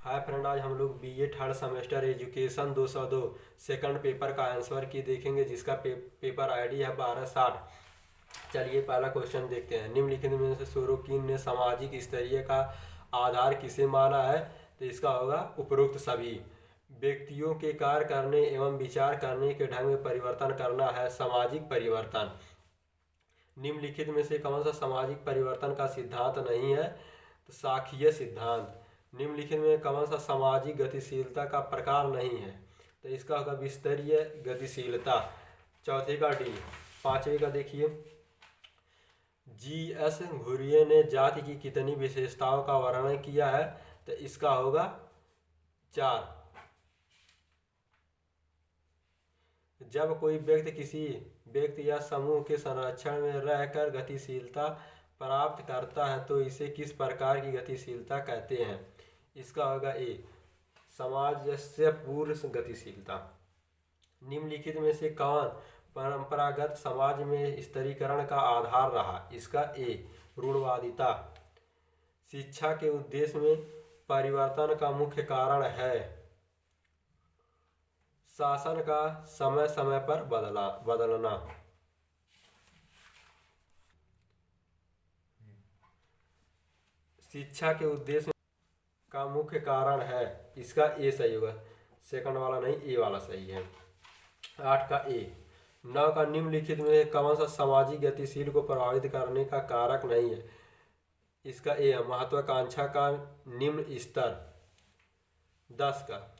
Hi friend, आज हम लोग BA third semester education 202 second paper का आंसर की देखेंगे, जिसका पेपर आईडी है 1260। चलिए पहला क्वेश्चन देखते हैं। निम्नलिखित में से सोरोकिन ने सामाजिक स्तरीय का आधार किसे माना है? तो इसका होगा उपरोक्त सभी। व्यक्तियों के कार्य करने एवं विचार करने के ढंग में परिवर्तन करना है सामाजिक परिवर्तन। निम्नलिखित में से कौन सा सामाजिक परिवर्तन का सिद्धांत नहीं है? तो साखीय सिद्धांत। निम्नलिखित में कौन सा सामाजिक गतिशीलता का प्रकार नहीं है? तो इसका होगा विस्तरीय गतिशीलता। चौथे का डी। पांचवे का देखिए, जी.एस. घुरिये ने जाति की कितनी विशेषताओं का वर्णन किया है? तो इसका होगा 4। जब कोई व्यक्ति किसी व्यक्ति या समूह के संरक्षण में रहकर गतिशीलता प्राप्त करता है तो इसे किस प्रकार की गतिशीलता कहते हैं? इसका होगा ए, सामंजस्य पूर्ण गतिशीलता। निम्नलिखित में से कौन परंपरागत समाज में स्तरीकरण का आधार रहा? इसका ए, रूढ़वादिता। शिक्षा के उद्देश्य में परिवर्तन का मुख्य कारण है शासन का समय समय पर बदलना। शिक्षा के उद्देश्य का मुख्य कारण है, इसका ए सही होगा, सेकंड वाला नहीं, ए वाला सही है। 8 का ए। 9 का निम्नलिखित में कौन सा सामाजिक गतिशील को प्रभावित करने का कारक नहीं है? इसका ए है, महत्वाकांक्षा का निम्न स्तर। 10 का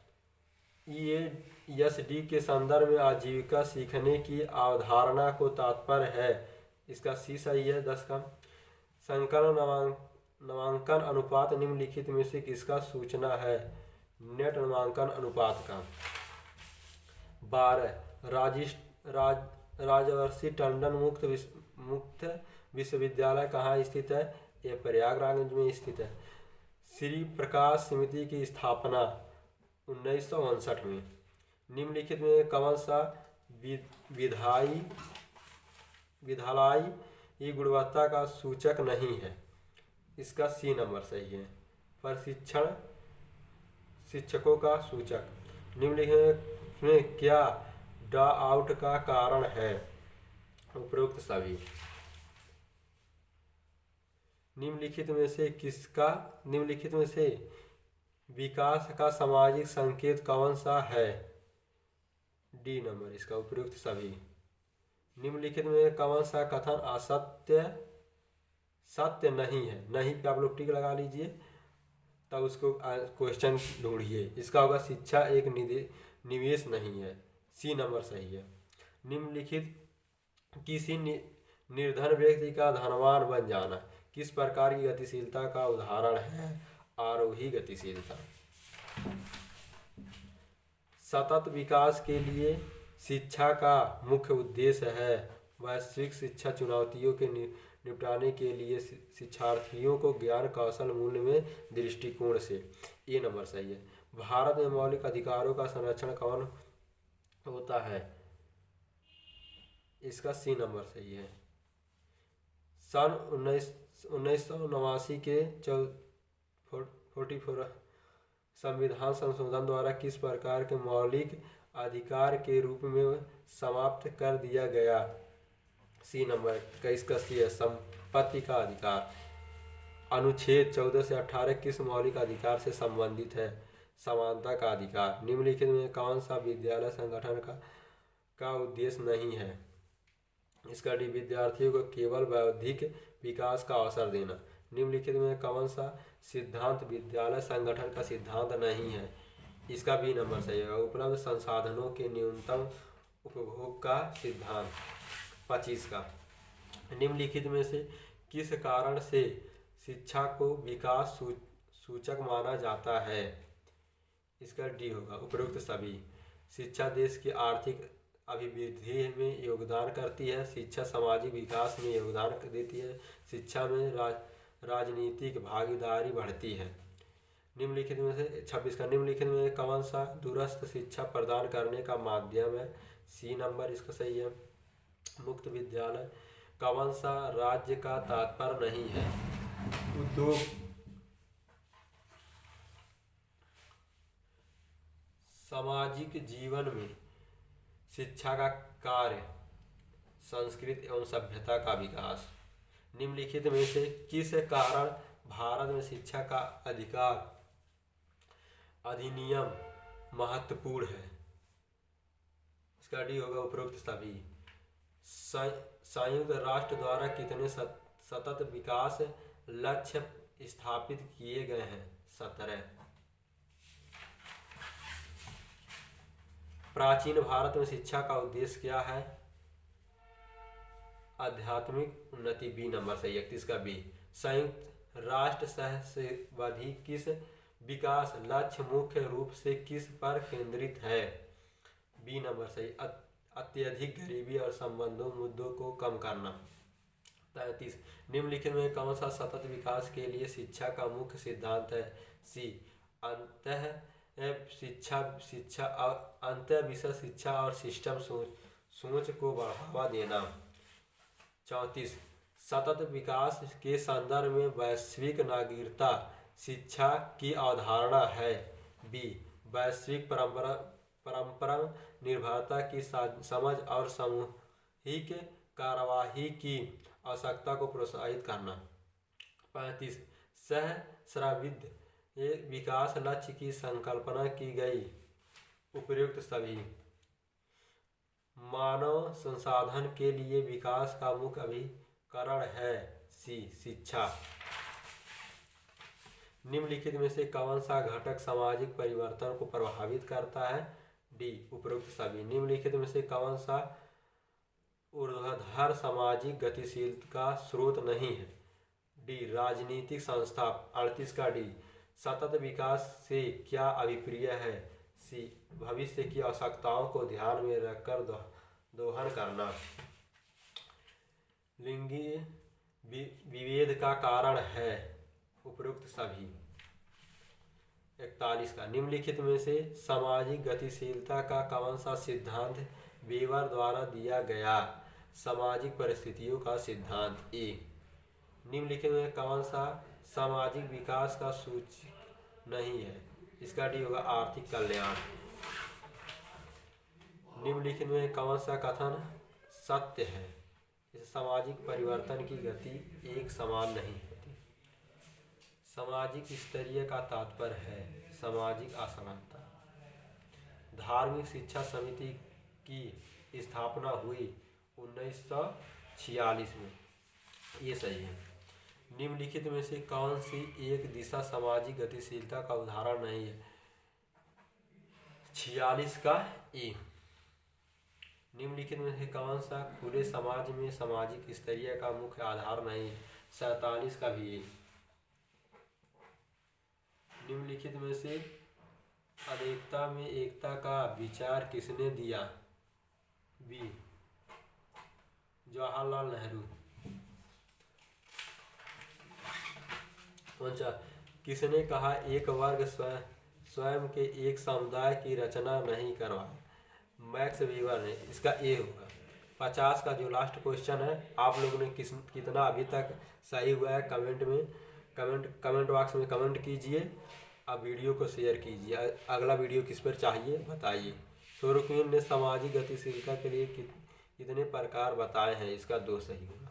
EASD के संदर्भ में आजीविका सीखने की अवधारणा को तात्पर्य है, इसका सी सही है। 10 का संकलन नामांकन अनुपात निम्नलिखित में से किसका सूचना है? नेट नामांकन अनुपात का। 12 राजर्षि टंडन मुक्त विश्वविद्यालय कहाँ स्थित है? यह प्रयागराज में स्थित है। श्री प्रकाश समिति की स्थापना 1959 में। निम्नलिखित में कौन सा विद्यालयी गुणवत्ता का सूचक नहीं है? इसका सी नंबर सही है, प्रशिक्षण शिक्षकों का सूचक। निम्नलिखित में क्या ड्रॉप आउट का कारण है? उपरोक्त सभी। निम्नलिखित में से विकास का सामाजिक संकेत कौन सा है? डी नंबर, इसका उपयुक्त सभी। निम्नलिखित में कौन सा कथन सत्य नहीं है? नहीं पे आप लोग टिक लगा लीजिए, तब उसको क्वेश्चन ढूंढिए। इसका होगा शिक्षा एक निवेश नहीं है, सी नंबर सही है। निम्नलिखित किसी निर्धन व्यक्ति का धनवान बन जाना किस प्रकार की गतिशीलता का उदाहरण है? आरोही गतिशीलता। सतत विकास के लिए शिक्षा का मुख्य उद्देश्य है वैश्विक शिक्षा चुनौतियों के निपटाने के लिए शिक्षार्थियों को ज्ञान कौशल मूल्य में दृष्टिकोण से। ए नंबर सही है। भारत में मौलिक अधिकारों का संरक्षण कौन होता है? इसका सी नंबर सही है। सन 1989 के 44 संविधान संशोधन द्वारा किस प्रकार के मौलिक अधिकार के रूप में समाप्त कर दिया गया? सी नंबर का इसका सी है, संपत्ति का अधिकार। अनुच्छेद 14 से 18 किस मौलिक अधिकार से संबंधित है? समानता का अधिकार। निम्नलिखित में कौन सा विद्यालय संगठन का उद्देश्य नहीं है? इसका डी, विद्यार्थियों को केवल बौद्धिक विकास का अवसर देना। निम्नलिखित में कौन सा सिद्धांत विद्यालय संगठन का सिद्धांत नहीं है? इसका बी नंबर सही है, उपलब्ध संसाधनों के न्यूनतम उपभोग का सिद्धांत। 25 का निम्नलिखित में से किस कारण से शिक्षा को विकास सूचक माना जाता है? इसका डी होगा, उपरोक्त सभी। शिक्षा देश की आर्थिक अभिवृद्धि में योगदान करती है, शिक्षा सामाजिक विकास में योगदान देती है, शिक्षा में राजनीतिक भागीदारी बढ़ती है। निम्नलिखित में से 26 का निम्नलिखित में कौन सा दूरस्थ शिक्षा प्रदान करने का माध्यम है? सी नंबर इसका सही है, मुक्त विद्यालय। कौन सा राज्य का तात्पर्य नहीं है? उद्योग सामाजिक जीवन में शिक्षा का कार्य, संस्कृति एवं सभ्यता का विकास। निम्नलिखित में से किस कारण भारत में शिक्षा का अधिकार अधिनियम महत्वपूर्ण है? इसका डी होगा उपरोक्त सभी। संयुक्त राष्ट्र द्वारा कितने सतत विकास लक्ष्य स्थापित किए गए हैं? 17। प्राचीन भारत में शिक्षा का उद्देश्य क्या है? आध्यात्मिक उन्नति। बी नंबर सही। 31 का बी। संयुक्त राष्ट्र सहस्राब्दी किस विकास लक्ष्य मुख्य रूप से किस पर केंद्रित है? बी नंबर सही। अत्यधिक गरीबी और संबंधों मुद्दों को कम करना। 33। निम्नलिखित में कौन सा सतत विकास के लिए शिक्षा का मुख्य सिद्धांत है? सी अंतः विषय शिक्षा और सिस्टम सोच को बढ़ावा देना। 34। सतत विकास के संदर्भ में वैश्विक नागरिकता शिक्षा की अवधारणा है। बी वैश्विक परंपरा निर्भरता की समझ और सामूहिक कार्यवाही की आवश्यकता को प्रोत्साहित करना। 35। सहस्राब्दी विकास लक्ष्य की संकल्पना की गई। उपयुक्त सभी। मानव संसाधन के लिए विकास का मुख्य अभिकरण है। सी शिक्षा। निम्नलिखित में से कौन सा घटक सामाजिक परिवर्तन को प्रभावित करता है? डी उपरोक्त सभी। निम्नलिखित में से कौन सा ऊर्ध्वाधर सामाजिक गतिशीलता का स्रोत नहीं है? डी राजनीतिक संस्था। 38 का डी। सतत विकास से क्या अभिप्राय है? सी भविष्य की आवश्यकताओं को ध्यान में रखकर दोहन करना। लिंगी विभेद का कारण है। उपरोक्त सभी। 41 का। निम्नलिखित में से सामाजिक गतिशीलता का कौन सा सिद्धांत वेबर द्वारा दिया गया? सामाजिक परिस्थितियों का सिद्धांत। ए। निम्नलिखित में कौन सा सामाजिक विकास का सूचक नहीं है? इसका डी होगा आर्थिक कल्याण। निम्नलिखित में कौन सा कथन सत्य है? इस सामाजिक परिवर्तन की गति एक समान नहीं होती। सामाजिक स्तरीय का तात्पर्य है सामाजिक असमानता। धार्मिक शिक्षा समिति की स्थापना हुई 1946 में। ये सही है। निम्नलिखित में से कौन सी एक दिशा सामाजिक गतिशीलता का उदाहरण नहीं है? 46 का ए। निम्नलिखित में से कौन सा खुले समाज में सामाजिक स्तरीय का मुख्य आधार नहीं है? 47 का भी ए। निम्नलिखित में से अनेकता में एकता का विचार किसने दिया? बी जवाहरलाल नेहरू। किसने कहा एक वर्ग स्वयं के एक समुदाय की रचना नहीं करवाए? मैक्स वीबर ने। इसका ए होगा। 50 का जो लास्ट क्वेश्चन है, आप लोगों ने कितना अभी तक सही हुआ है कमेंट बॉक्स में कमेंट कीजिए। अब वीडियो को शेयर कीजिए। अगला वीडियो किस पर चाहिए बताइए। सोरोकिन ने सामाजिक गतिशीलता के लिए कितने प्रकार बताए हैं? इसका 2 सही होगा।